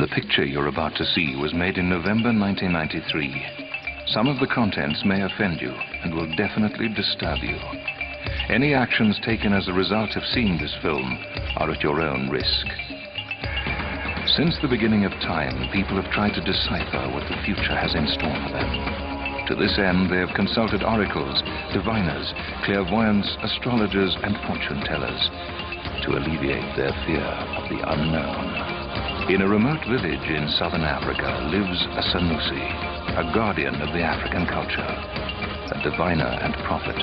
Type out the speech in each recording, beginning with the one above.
The picture you're about to see was made in November 1993. Some of the contents may offend you and will definitely disturb you. Any actions taken as a result of seeing this film are at your own risk. Since the beginning of time, people have tried to decipher what the future has in store for them. To this end, they have consulted oracles, diviners, clairvoyants, astrologers, and fortune tellers to alleviate their fear of the unknown. In a remote village in southern Africa lives a Sanusi, a guardian of the African culture, a diviner and prophet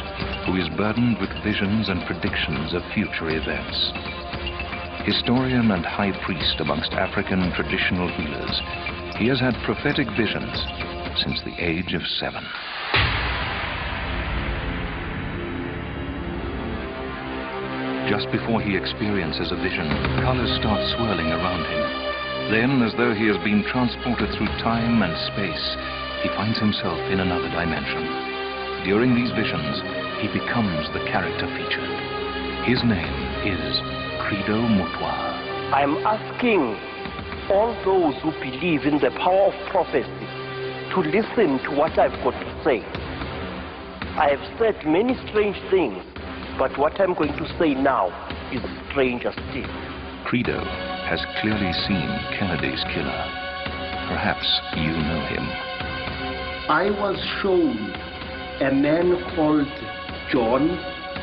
who is burdened with visions and predictions of future events. Historian and high priest amongst African traditional healers, he has had prophetic visions since the age of 7. Just before he experiences a vision, colors start swirling around him. Then, as though he has been transported through time and space, he finds himself in another dimension. During these visions, he becomes the character featured. His name is Credo. I am asking all those who believe in the power of prophecy to listen to what I've got to say. I have said many strange things, but what I'm going to say now is stranger still. Credo has clearly seen Kennedy's killer. Perhaps you know him. I was shown a man called John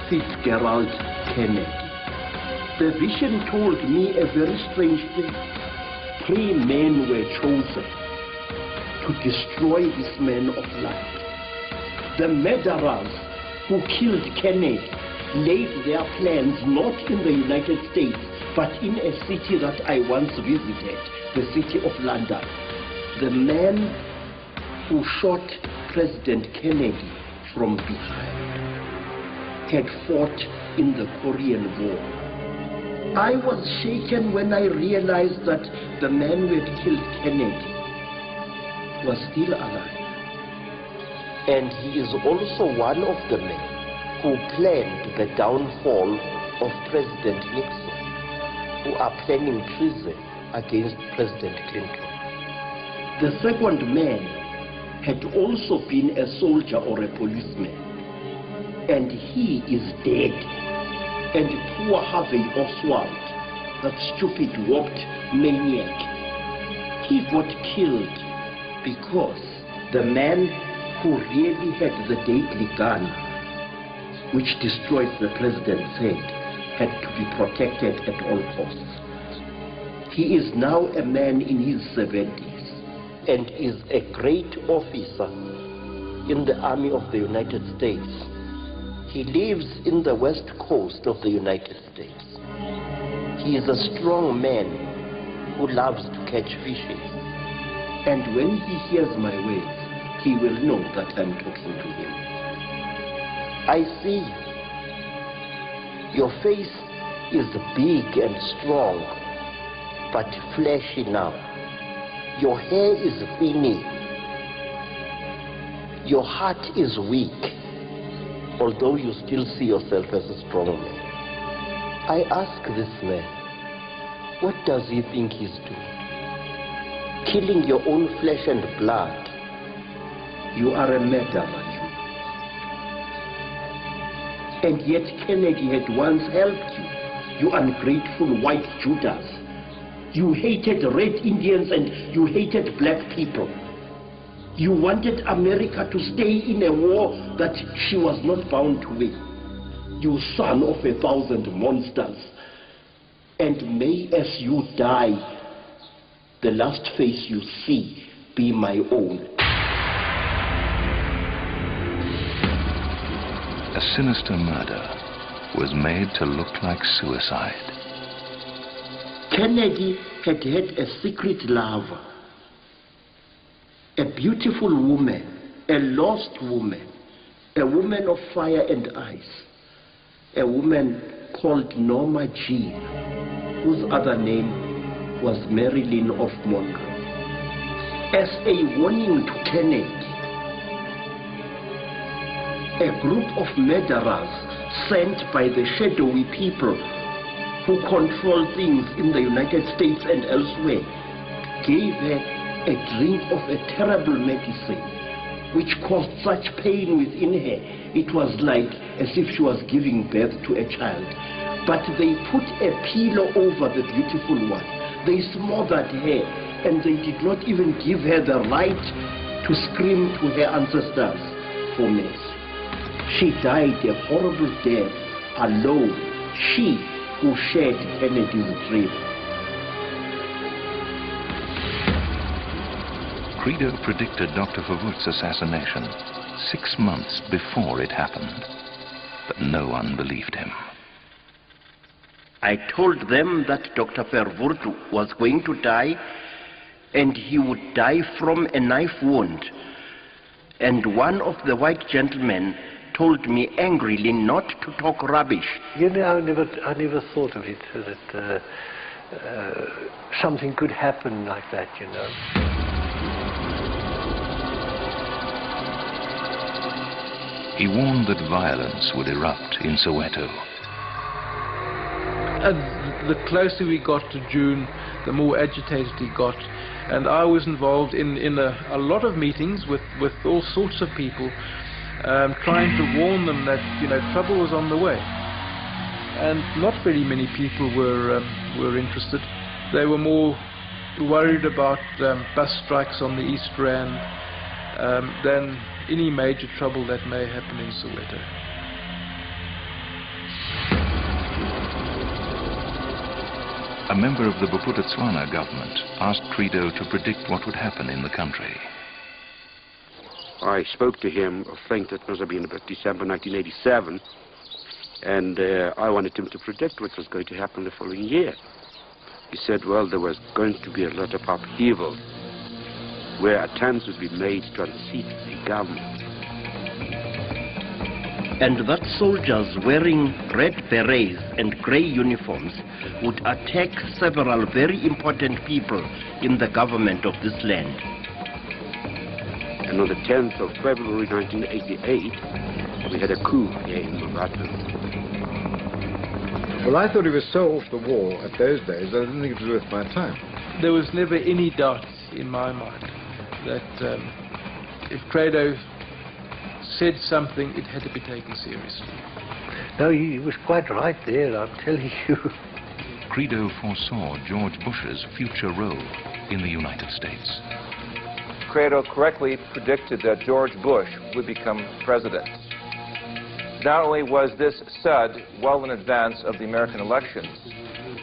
Fitzgerald Kennedy. The vision told me a very strange thing. 3 men were chosen to destroy this man of light. The murderers who killed Kennedy laid their plans not in the United States, but in a city that I once visited, the city of London. The man who shot President Kennedy from behind had fought in the Korean War. I was shaken when I realized that the man who had killed Kennedy was still alive. And he is also one of the men who planned the downfall of President Nixon, who are planning treason against President Clinton. The second man had also been a soldier or a policeman, and he is dead. And poor Harvey Oswald, that stupid warped maniac, he got killed because the man who really had the deadly gun, which destroys the president's head, had to be protected at all costs. He is now a man in his 70s and is a great officer in the Army of the United States. He lives in the west coast of the United States. He is a strong man who loves to catch fishes. And when he hears my words, he will know that I'm talking to him. I see you. Your face is big and strong, but fleshy now. Your hair is thinning. Your heart is weak, although you still see yourself as a strong man. I ask this man, what does he think he's doing? Killing your own flesh and blood. You are a murderer. And yet Kennedy had once helped you, you ungrateful white Judas. You hated red Indians and you hated black people. You wanted America to stay in a war that she was not bound to win. You son of 1,000 monsters. And may as you die, the last face you see be my own. A sinister murder was made to look like suicide. Kennedy had had a secret lover, a beautiful woman, a lost woman, a woman of fire and ice, a woman called Norma Jean, whose other name was Marilyn of Monroe. As a warning to Kennedy, a group of murderers sent by the shadowy people who control things in the United States and elsewhere gave her a drink of a terrible medicine which caused such pain within her. It was like as if she was giving birth to a child. But they put a pillow over the beautiful one. They smothered her, and they did not even give her the right to scream to her ancestors for mercy. She died a horrible death alone, she who shared Kennedy's dream. Credo predicted Dr. Verwoerd's assassination 6 months before it happened, but no one believed him. I told them that Dr. Verwoerd was going to die, and he would die from a knife wound. And one of the white gentlemen told me angrily not to talk rubbish. You know, I never thought of it, that something could happen like that, you know. He warned that violence would erupt in Soweto. And the closer we got to June, the more agitated he got. And I was involved in a lot of meetings with all sorts of people, trying to warn them that, you know, trouble was on the way. And not very many people were interested. They were more worried about bus strikes on the East Rand than any major trouble that may happen in Soweto. A member of the Bophuthatswana government asked Credo to predict what would happen in the country. I spoke to him, I think that must have been about December 1987, and I wanted him to predict what was going to happen the following year. He said, well, there was going to be a lot of upheaval, where attempts would be made to unseat the government. And that soldiers wearing red berets and grey uniforms would attack several very important people in the government of this land. And on the 10th of February 1988, we had a coup here in Soweto. Well, I thought he was so off the wall at those days, I didn't think it was worth my time. There was never any doubt in my mind that if Credo said something, it had to be taken seriously. No, he was quite right there, I'm telling you. Credo foresaw George Bush's future role in the United States. Credo correctly predicted that George Bush would become president. Not only was this said well in advance of the American elections,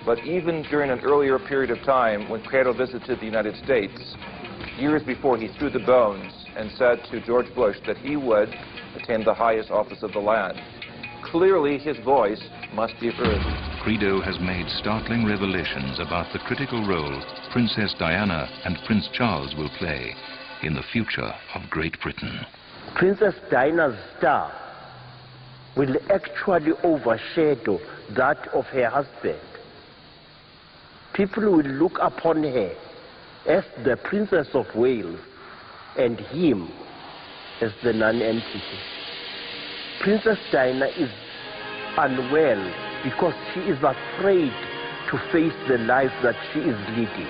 but even during an earlier period of time when Credo visited the United States, years before, he threw the bones and said to George Bush that he would attain the highest office of the land. Clearly, his voice must be heard. Credo has made startling revelations about the critical role Princess Diana and Prince Charles will play in the future of Great Britain. Princess Diana's star will actually overshadow that of her husband. People will look upon her as the Princess of Wales and him as the non-entity. Princess Diana is unwell because she is afraid to face the life that she is leading.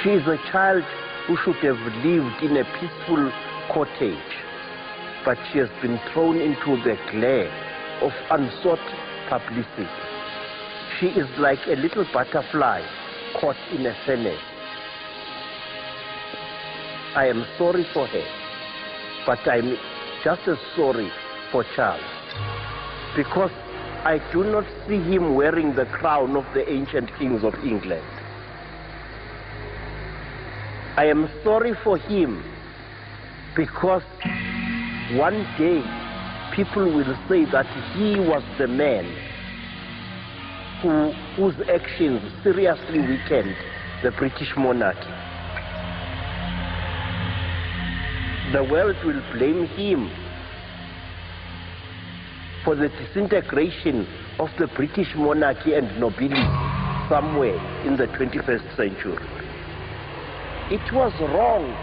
She is a child who should have lived in a peaceful cottage, but she has been thrown into the glare of unsought publicity. She is like a little butterfly caught in a furnace. I am sorry for her, but I'm just as sorry for Charles, because I do not see him wearing the crown of the ancient kings of England. I am sorry for him because one day people will say that he was the man whose actions seriously weakened the British monarchy. The world will blame him for the disintegration of the British monarchy and nobility somewhere in the 21st century. It was wrong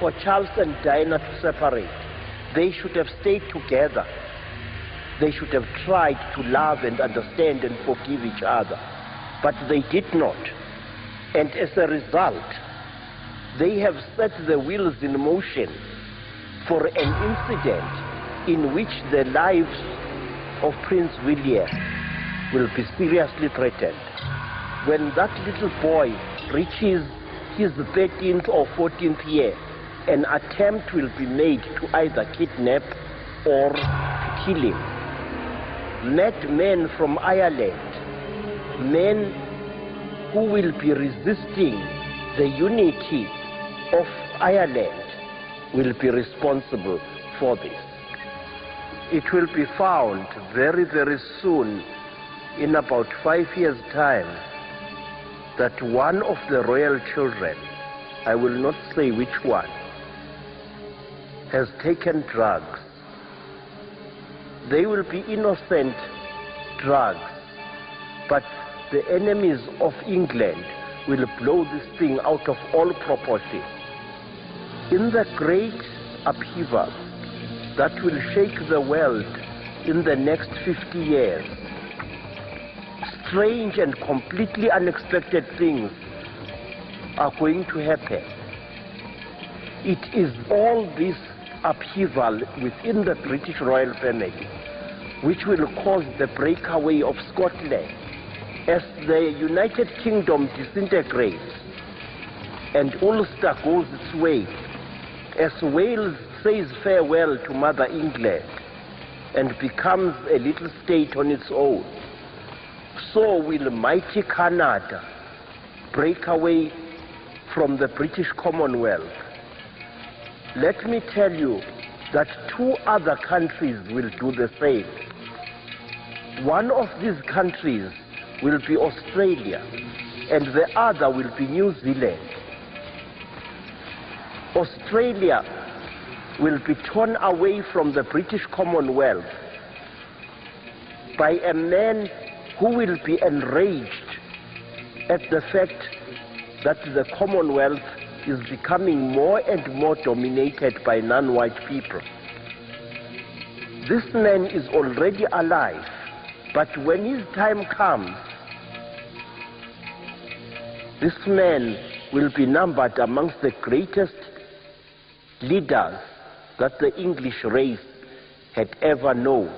for Charles and Diana to separate. They should have stayed together. They should have tried to love and understand and forgive each other. But they did not. And as a result, they have set the wheels in motion for an incident in which the lives of Prince William will be seriously threatened. When that little boy reaches his 13th or 14th year, an attempt will be made to either kidnap or to kill him. Men from Ireland, men who will be resisting the unity of Ireland, will be responsible for this. It will be found very, very soon, in about 5 years' time, that one of the royal children, I will not say which one, has taken drugs. They will be innocent drugs, but the enemies of England will blow this thing out of all proportion. In the great upheaval that will shake the world in the next 50 years, strange and completely unexpected things are going to happen. It is all this upheaval within the British royal family which will cause the breakaway of Scotland as the United Kingdom disintegrates and Ulster goes its way, as Wales says farewell to Mother England and becomes a little state on its own. So will mighty Canada break away from the British Commonwealth. Let me tell you that 2 other countries will do the same. One of these countries will be Australia, and the other will be New Zealand. Australia will be torn away from the British Commonwealth by a man who will be enraged at the fact that the Commonwealth is becoming more and more dominated by non-white people. This man is already alive, but when his time comes, this man will be numbered amongst the greatest leaders that the English race had ever known.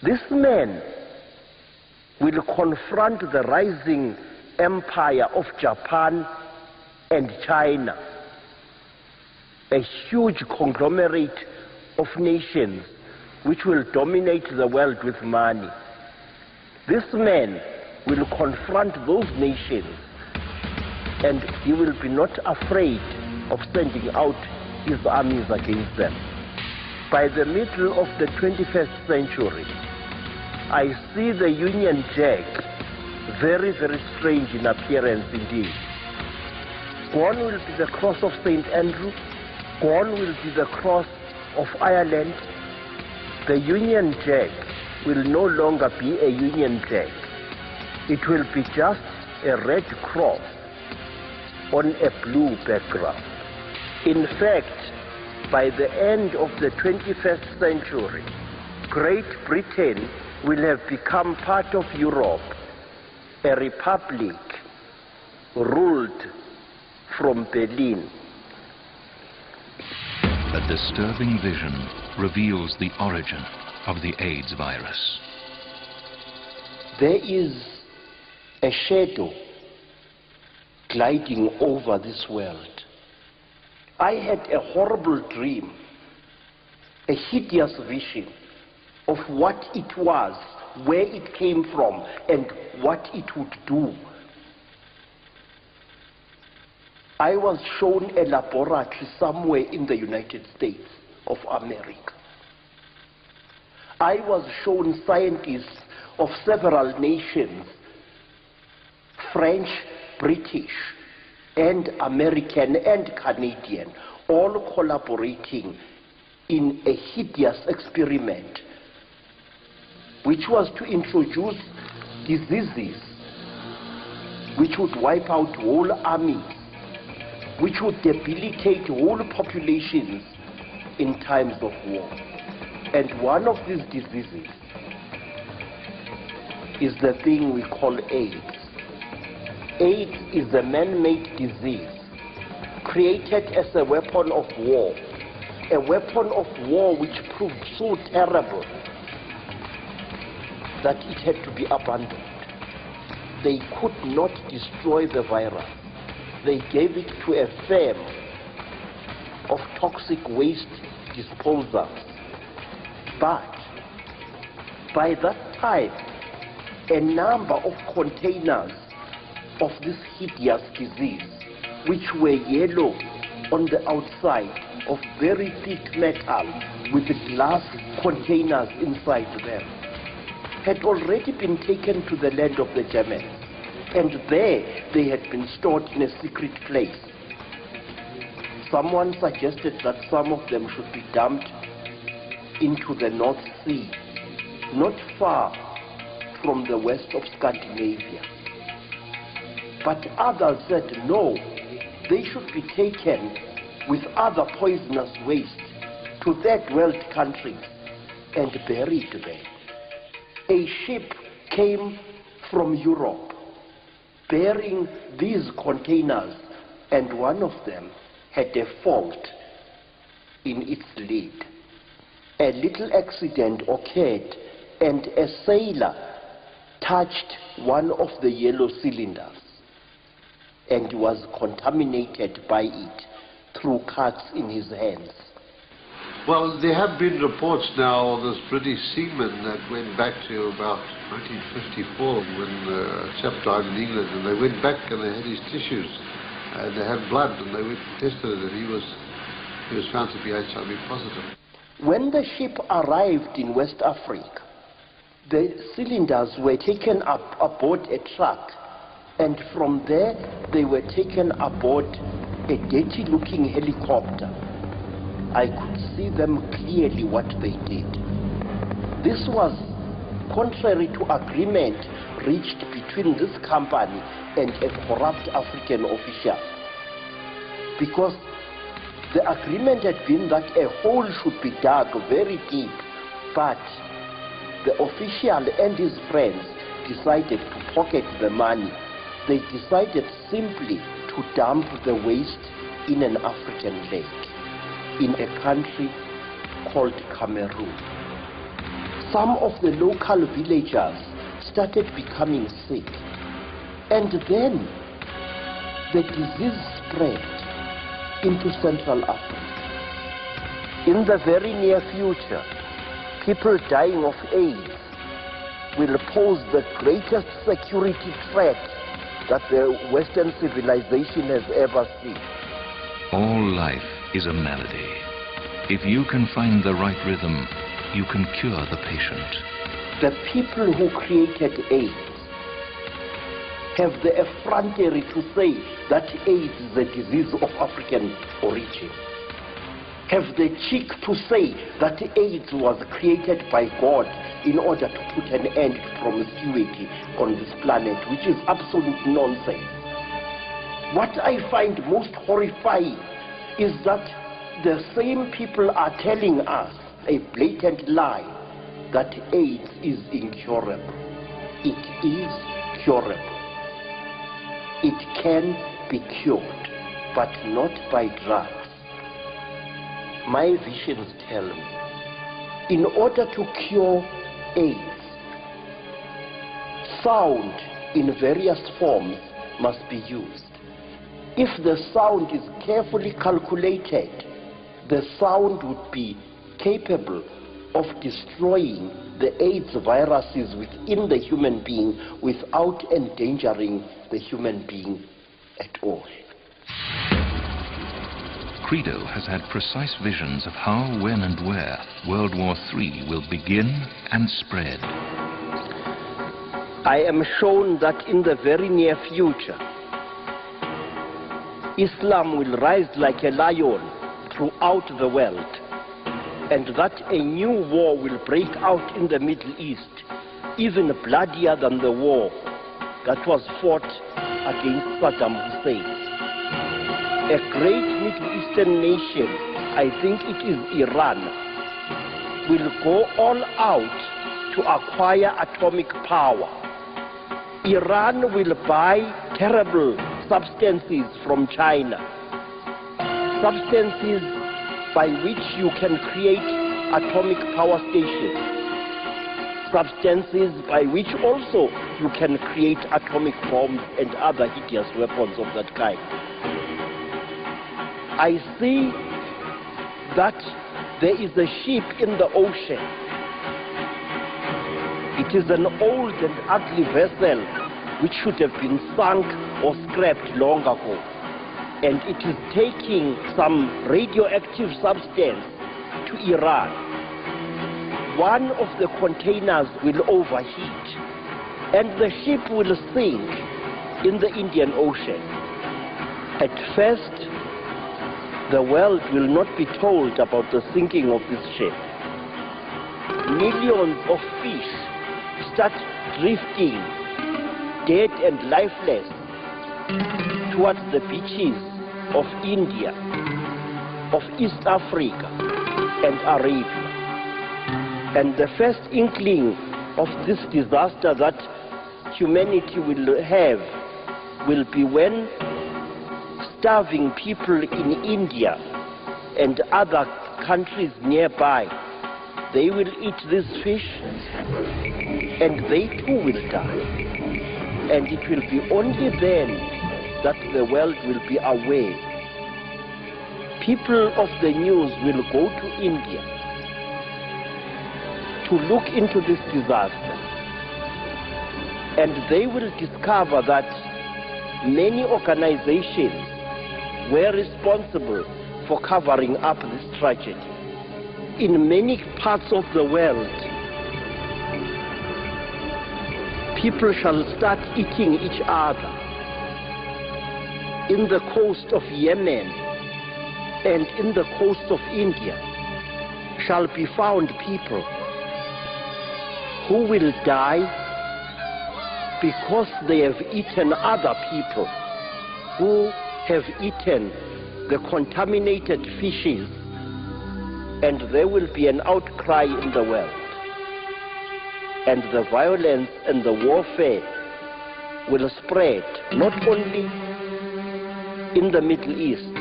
This man will confront the rising empire of Japan and China, a huge conglomerate of nations which will dominate the world with money. This man will confront those nations, and he will be not afraid of sending out his armies against them. By the middle of the 21st century, I see the Union Jack very, very strange in appearance indeed. Gone will be the cross of St. Andrew, gone will be the cross of Ireland. The Union Jack will no longer be a Union Jack. It will be just a red cross on a blue background. In fact, by the end of the 21st century, Great Britain will have become part of Europe, a republic ruled from Berlin. A disturbing vision reveals the origin of the AIDS virus. There is a shadow gliding over this world. I had a horrible dream, a hideous vision of what it was, where it came from, and what it would do. I was shown a laboratory somewhere in the United States of America. I was shown scientists of several nations, French, British, and American and Canadian, all collaborating in a hideous experiment which was to introduce diseases which would wipe out whole armies, which would debilitate whole populations in times of war. And one of these diseases is the thing we call AIDS. AIDS is a man-made disease created as a weapon of war which proved so terrible that it had to be abandoned. They could not destroy the virus. They gave it to a firm of toxic waste disposers. But by that time, a number of containers of this hideous disease, which were yellow on the outside, of very thick metal with glass containers inside them, had already been taken to the land of the Germans, and there they had been stored in a secret place. Someone suggested that some of them should be dumped into the North Sea, not far from the west of Scandinavia. But others said no, they should be taken with other poisonous waste to third-world countries and buried there. A ship came from Europe bearing these containers, and one of them had a fault in its lid. A little accident occurred, and a sailor touched one of the yellow cylinders and was contaminated by it through cuts in his hands. Well, there have been reports now of this British seaman that went back to about 1954 when a chap died in England, and they went back and they had his tissues and they had blood, and they went and tested it, and he was found to be HIV positive. When the ship arrived in West Africa, the cylinders were taken up aboard a truck, and from there they were taken aboard a dirty-looking helicopter. I could see them clearly what they did. This was contrary to agreement reached between this company and a corrupt African official, because the agreement had been that a hole should be dug very deep, but the official and his friends decided to pocket the money. They decided simply to dump the waste in an African lake, in a country called Cameroon. Some of the local villagers started becoming sick, and then the disease spread into Central Africa. In the very near future, people dying of AIDS will pose the greatest security threat that the Western civilization has ever seen. All life is a melody. If you can find the right rhythm, you can cure the patient. The people who created AIDS have the effrontery to say that AIDS is a disease of African origin. Have the cheek to say that AIDS was created by God in order to put an end to promiscuity on this planet, which is absolute nonsense. What I find most horrifying is that the same people are telling us a blatant lie that AIDS is incurable. It is curable. It can be cured, but not by drugs. My visions tell me, in order to cure AIDS, sound in various forms must be used. If the sound is carefully calculated, the sound would be capable of destroying the AIDS viruses within the human being without endangering the human being at all. Credo has had precise visions of how, when and where World War III will begin and spread. I am shown that in the very near future, Islam will rise like a lion throughout the world, and that a new war will break out in the Middle East, even bloodier than the war that was fought against Saddam Hussein. A great Middle Eastern nation, I think it is Iran, will go all out to acquire atomic power. Iran will buy terrible substances from China, substances by which you can create atomic power stations, substances by which also you can create atomic bombs and other hideous weapons of that kind. I see that there is a ship in the ocean. It is an old and ugly vessel which should have been sunk or scrapped long ago. And it is taking some radioactive substance to Iran. One of the containers will overheat and the ship will sink in the Indian Ocean. At first, the world will not be told about the sinking of this ship. Millions of fish start drifting, dead and lifeless, towards the beaches of India, of East Africa and Arabia. And the first inkling of this disaster that humanity will have will be when starving people in India and other countries nearby, they will eat this fish and they too will die. And it will be only then that the world will be aware. People of the news will go to India to look into this disaster, and they will discover that many organizations were responsible for covering up this tragedy. In many parts of the world, people shall start eating each other. In the coast of Yemen and in the coast of India shall be found people who will die because they have eaten other people who have eaten the contaminated fishes, and there will be an outcry in the world. And the violence and the warfare will spread not only in the Middle East,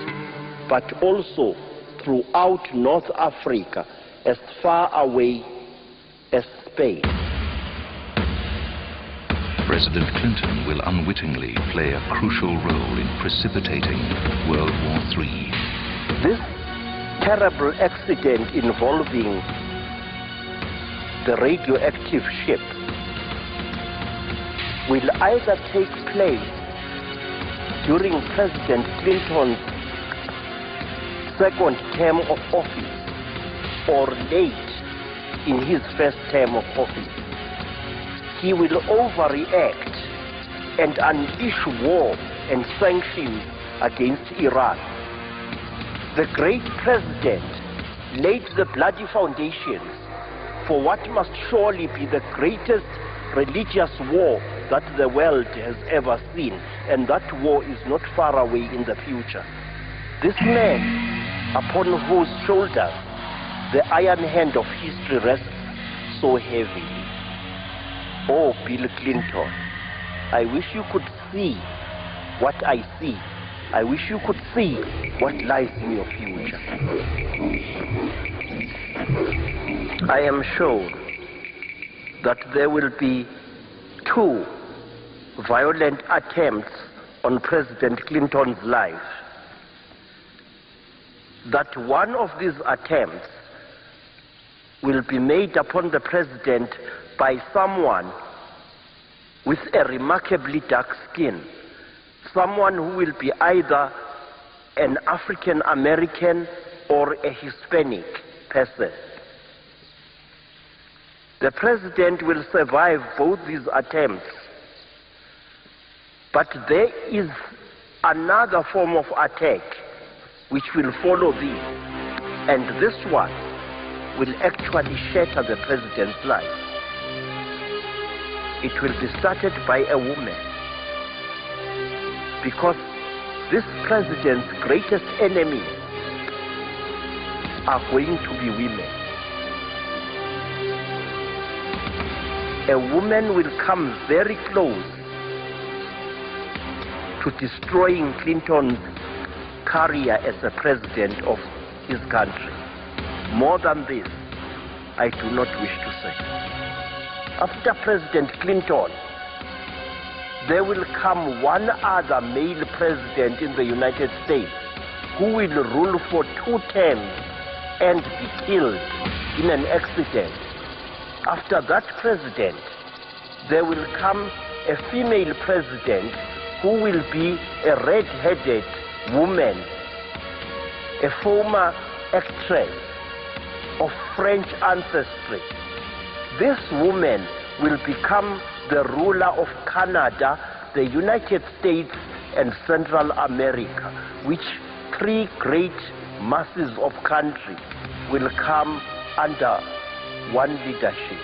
but also throughout North Africa, as far away as Spain. President Clinton will unwittingly play a crucial role in precipitating World War III. This terrible accident involving the radioactive ship will either take place during President Clinton's second term of office or late in his first term of office. He will overreact and unleash war and sanctions against Iran. The great president laid the bloody foundations for what must surely be the greatest religious war that the world has ever seen, and that war is not far away in the future. This man, upon whose shoulders the iron hand of history rests so heavily. Oh, Bill Clinton, I wish you could see what I see. I wish you could see what lies in your future. I am sure that there will be two violent attempts on President Clinton's life. That one of these attempts will be made upon the president by someone with a remarkably dark skin, someone who will be either an African American or a Hispanic person. The president will survive both these attempts, but there is another form of attack which will follow this, and this one will actually shatter the president's life. It will be started by a woman, because this president's greatest enemies are going to be women. A woman will come very close to destroying Clinton's career as a president of his country. More than this, I do not wish to say. After President Clinton, there will come one other male president in the United States who will rule for 2 terms and be killed in an accident. After that president, there will come a female president who will be a red-headed woman, a former actress of French ancestry. This woman will become the ruler of Canada, the United States, and Central America, which 3 great masses of country will come under one leadership.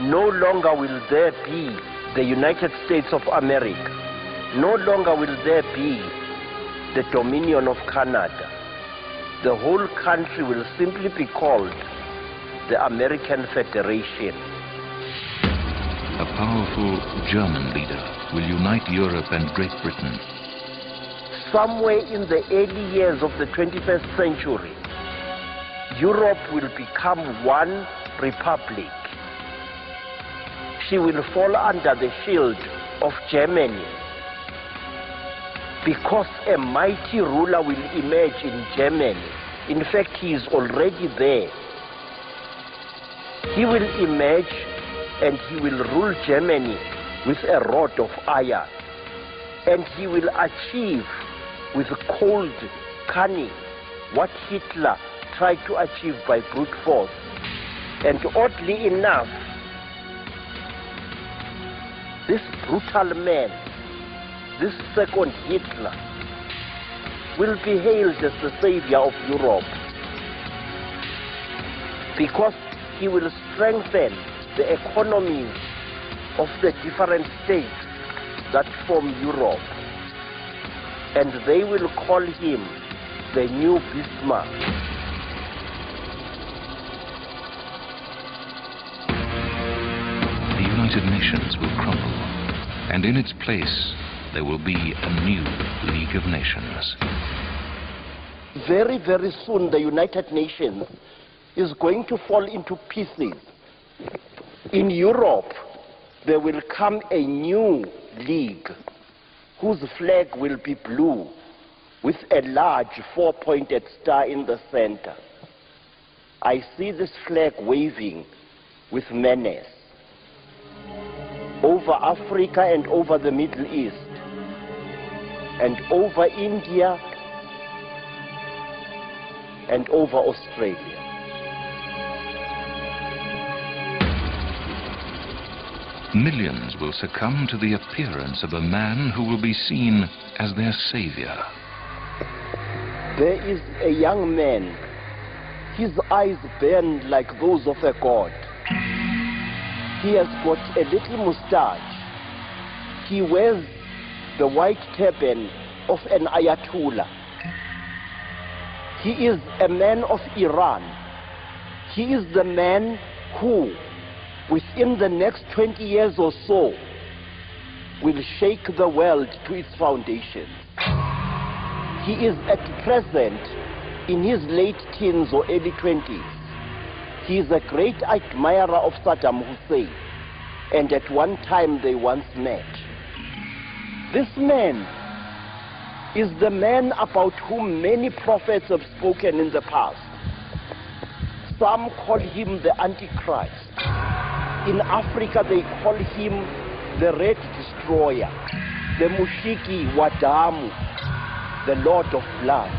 No longer will there be the United States of America. No longer will there be the Dominion of Canada. The whole country will simply be called the American Federation. A powerful German leader will unite Europe and Great Britain. Somewhere in the early years of the 21st century, Europe will become one republic. She will fall under the shield of Germany, because a mighty ruler will emerge in Germany. In fact, he is already there. He will emerge and he will rule Germany with a rod of iron. And he will achieve with cold cunning what Hitler tried to achieve by brute force. And oddly enough, this brutal man, this second Hitler, will be hailed as the savior of Europe, because he will strengthen the economies of the different states that form Europe, and they will call him the new Bismarck. The United Nations will crumble, and in its place there will be a new League of Nations. Very, very soon the United Nations is going to fall into pieces. In Europe, there will come a new league whose flag will be blue with a large 4-pointed star in the center. I see this flag waving with menace over Africa and over the Middle East and over India and over Australia. Millions will succumb to the appearance of a man who will be seen as their savior. There is a young man. His eyes burn like those of a god. He has got a little mustache. He wears the white turban of an Ayatollah. He is a man of Iran. He is the man who, within the next 20 years or so, will shake the world to its foundations. He is at present in his late teens or early 20s. He is a great admirer of Saddam Hussein, and at one time they once met. This man is the man about whom many prophets have spoken in the past. Some call him the Antichrist. In Africa, they call him the Red Destroyer, the Mushiki Wadamu, the Lord of Blood.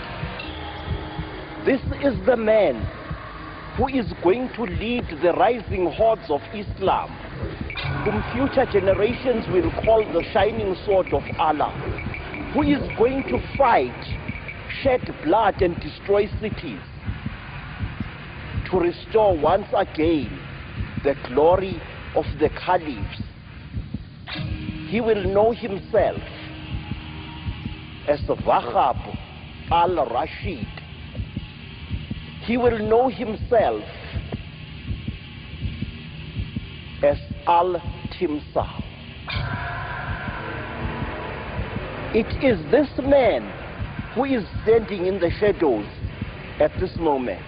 This is the man who is going to lead the rising hordes of Islam, whom future generations will call the shining sword of Allah, who is going to fight, shed blood and destroy cities to restore once again the glory of the caliphs. He will know himself as Wahab al-Rashid. He will know himself as Al-Timsah. It is this man who is standing in the shadows at this moment,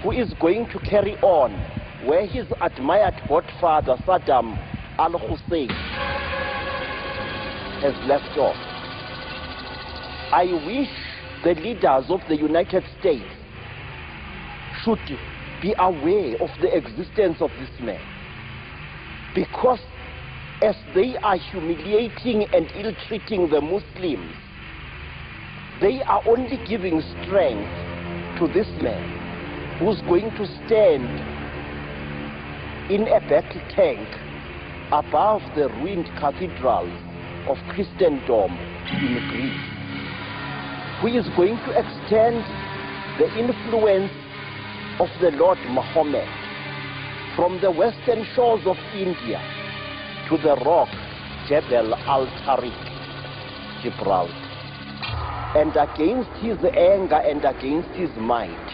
who is going to carry on where his admired godfather Saddam al-Hussein has left off. I wish the leaders of the United States should be aware of the existence of this man, because as they are humiliating and ill-treating the Muslims, they are only giving strength to this man who's going to stand in a battle tank above the ruined cathedrals of Christendom in Greece, who is going to extend the influence of the Lord Muhammad from the western shores of India to the rock Jebel al-Tariq, Gibraltar. And against his anger and against his might,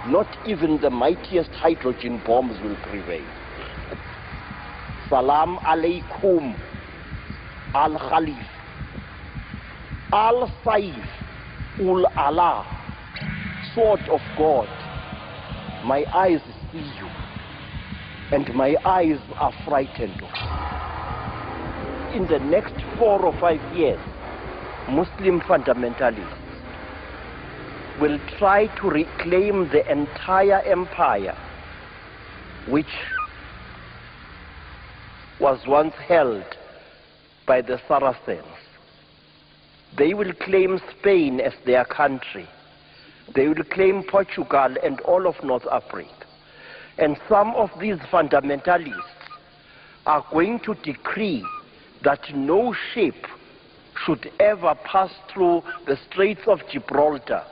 not even the mightiest hydrogen bombs will prevail. Salam alaikum, al-Khalif, al-Saif, ul-Allah, sword of God. My eyes see you, and my eyes are frightened of you. In the next 4 or 5 years, Muslim fundamentalists will try to reclaim the entire empire which was once held by the Saracens. They will claim Spain as their country. They will claim Portugal and all of North Africa. And some of these fundamentalists are going to decree that no ship should ever pass through the Straits of Gibraltar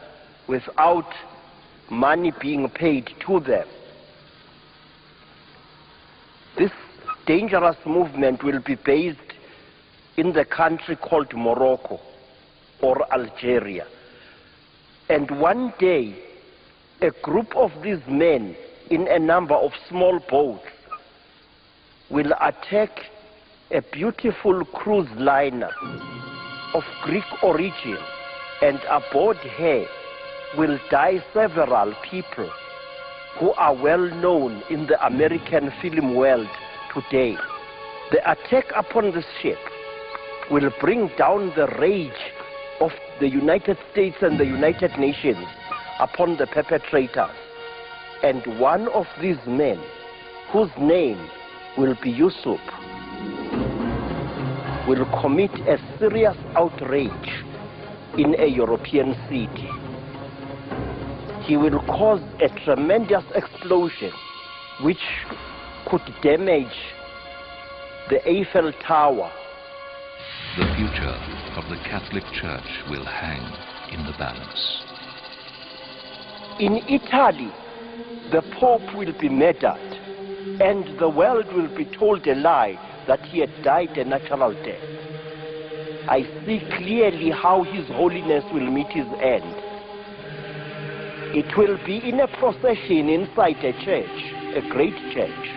without money being paid to them. This dangerous movement will be based in the country called Morocco or Algeria. And one day, a group of these men in a number of small boats will attack a beautiful cruise liner of Greek origin, and aboard her will die several people who are well known in the American film world today. The attack upon this ship will bring down the rage of the United States and the United Nations upon the perpetrators. And one of these men, whose name will be Yusuf, will commit a serious outrage in a European city. He will cause a tremendous explosion which could damage the Eiffel Tower. The future of the Catholic Church will hang in the balance. In Italy, the Pope will be murdered, and the world will be told a lie that he had died a natural death. I see clearly how His Holiness will meet his end. It will be in a procession inside a church, a great church,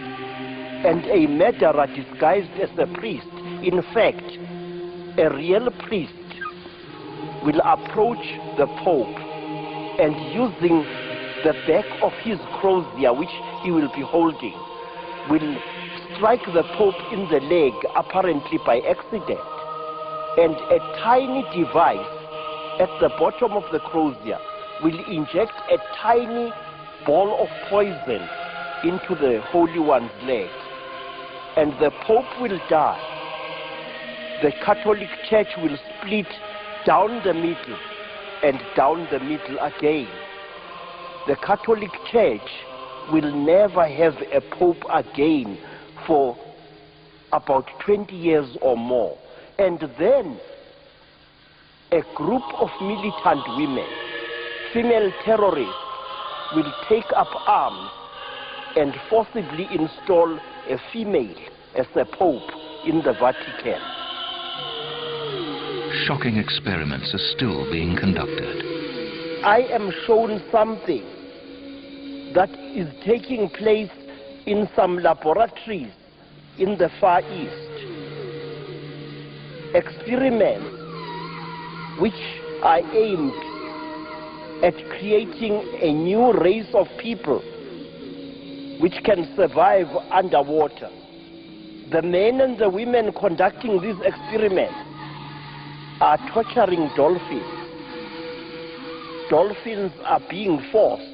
and a murderer disguised as a priest, in fact, a real priest, will approach the Pope and using the back of his crozier, which he will be holding, will strike the Pope in the leg, apparently by accident. And a tiny device at the bottom of the crozier will inject a tiny ball of poison into the Holy One's leg. And the Pope will die. The Catholic Church will split down the middle and down the middle again. The Catholic Church will never have a Pope again for about 20 years or more. And then a group of militant women, female terrorists, will take up arms and forcibly install a female as a Pope in the Vatican. Shocking experiments are still being conducted. I am shown something that is taking place in some laboratories in the Far East. experiments which are aimed at creating a new race of people which can survive underwater. The men and the women conducting these experiments are torturing dolphins. Dolphins are being forced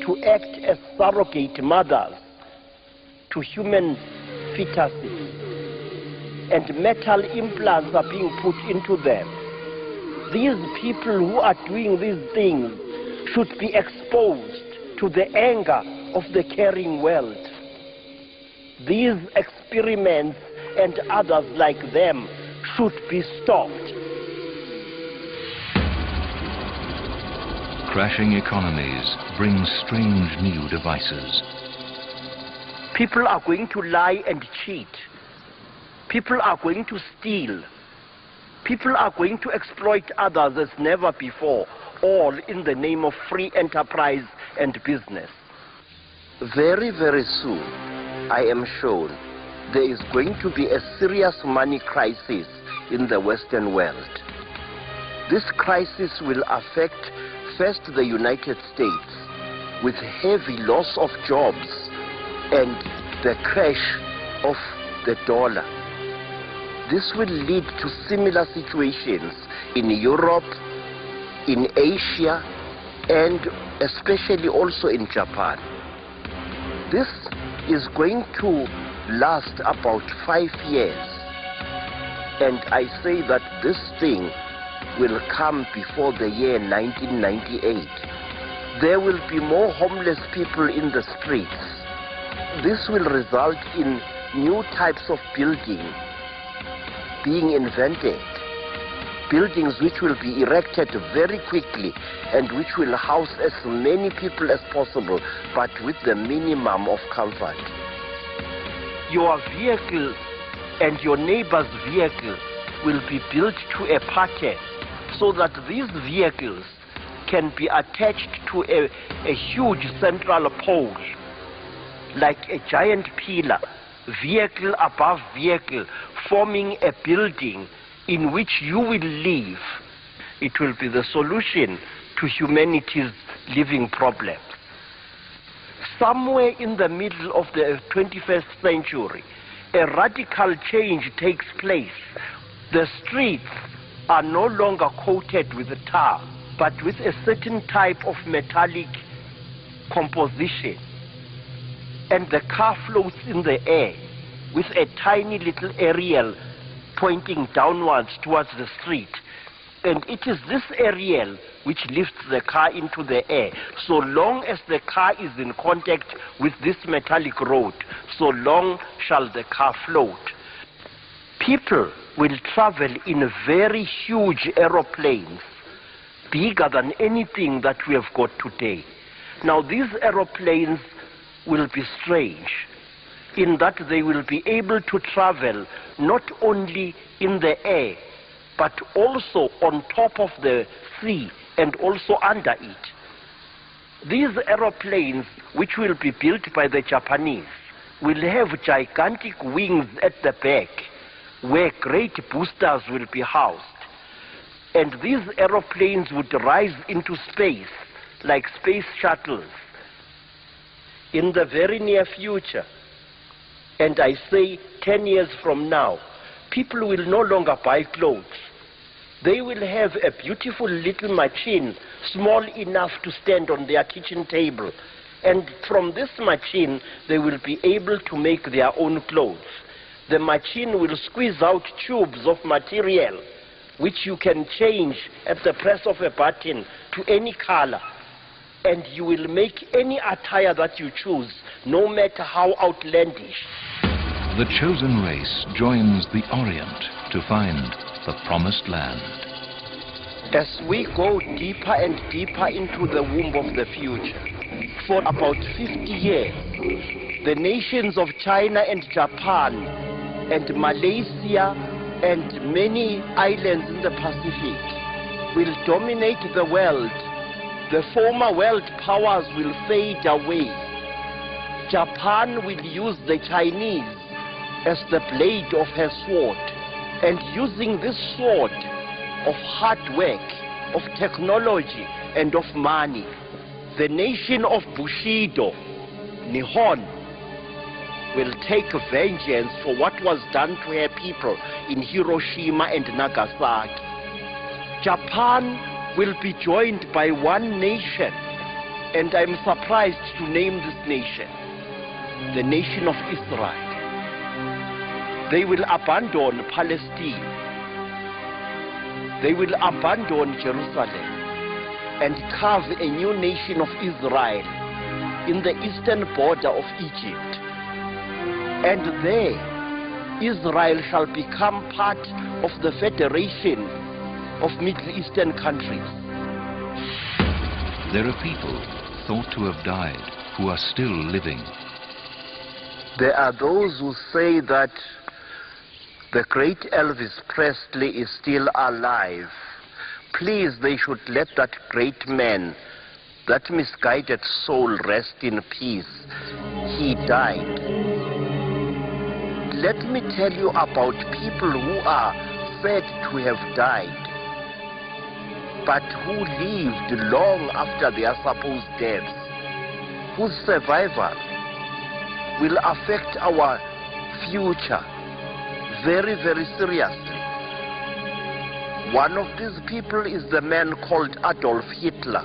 to act as surrogate mothers to human fetuses, and metal implants are being put into them. These people who are doing these things should be exposed to the anger of the caring world. These experiments and others like them should be stopped. Crashing economies bring strange new devices. People are going to lie and cheat. People are going to steal. People are going to exploit others as never before, all in the name of free enterprise and business. Very, very soon, I am shown there is going to be a serious money crisis in the Western world. This crisis will affect first the United States with heavy loss of jobs and the crash of the dollar. This will lead to similar situations in Europe, in Asia, and especially also in Japan. This is going to last about 5 years, and I say that this thing will come before the year 1998. There will be more homeless people in the streets. This will result in new types of building being invented, buildings which will be erected very quickly and which will house as many people as possible, but with the minimum of comfort. Your vehicle and your neighbor's vehicle will be built to a pattern so that these vehicles can be attached to a huge central pole, like a giant pillar, vehicle above vehicle, forming a building in which you will live. It will be the solution to humanity's living problems. Somewhere in the middle of the 21st century, a radical change takes place. The streets are no longer coated with tar, but with a certain type of metallic composition. And the car floats in the air with a tiny little aerial pointing downwards towards the street. And it is this aerial which lifts the car into the air. So long as the car is in contact with this metallic road, so long shall the car float. People will travel in very huge aeroplanes, bigger than anything that we have got today. Now these aeroplanes will be strange in that they will be able to travel not only in the air, but also on top of the sea and also under it. These aeroplanes, which will be built by the Japanese, will have gigantic wings at the back where great boosters will be housed. And these aeroplanes would rise into space like space shuttles in the very near future. And I say 10 years from now, people will no longer buy clothes. They will have a beautiful little machine, small enough to stand on their kitchen table. And from this machine, they will be able to make their own clothes. The machine will squeeze out tubes of material, which you can change at the press of a button to any color. And you will make any attire that you choose, no matter how outlandish. The chosen race joins the Orient to find the promised land. As we go deeper and deeper into the womb of the future, for about 50 years, the nations of China and Japan and Malaysia and many islands in the Pacific will dominate the world. The former world powers will fade away. Japan will use the Chinese as the blade of her sword. And using this sword of hard work, of technology, and of money, the nation of Bushido, Nihon, will take vengeance for what was done to her people in Hiroshima and Nagasaki. Japan will be joined by one nation, and I'm surprised to name this nation, the nation of Israel. They will abandon Palestine. They will abandon Jerusalem and carve a new nation of Israel in the eastern border of Egypt. And there, Israel shall become part of the Federation of Middle Eastern countries. There are people thought to have died who are still living. There are those who say that the great Elvis Presley is still alive. Please, they should let that great man, that misguided soul, rest in peace. He died. Let me tell you about people who are said to have died, but who lived long after their supposed deaths, whose survival will affect our future very, very seriously. One of these people is the man called Adolf Hitler.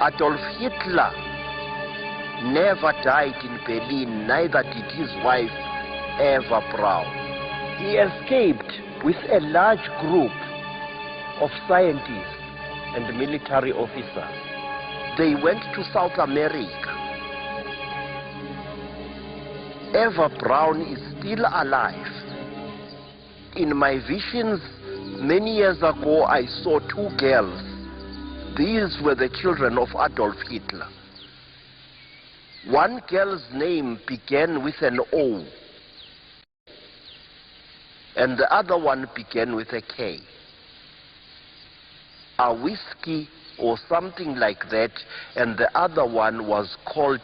Adolf Hitler never died in Berlin, neither did his wife Eva Braun. He escaped with a large group of scientists and military officers. They went to South America. Eva Braun is still alive. In my visions many years ago, I saw two girls. These were the children of Adolf Hitler. One girl's name began with an O, and the other one began with a K. A whiskey or something like that, and the other one was called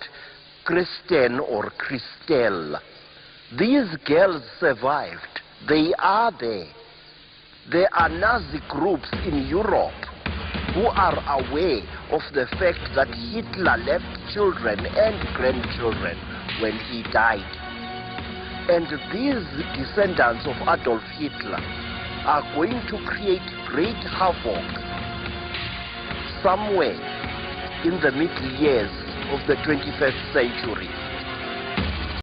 Kristen or Christelle. These girls survived. They are there. There are Nazi groups in Europe who are aware of the fact that Hitler left children and grandchildren when he died. And these descendants of Adolf Hitler are going to create great havoc somewhere in the middle years of the 21st century.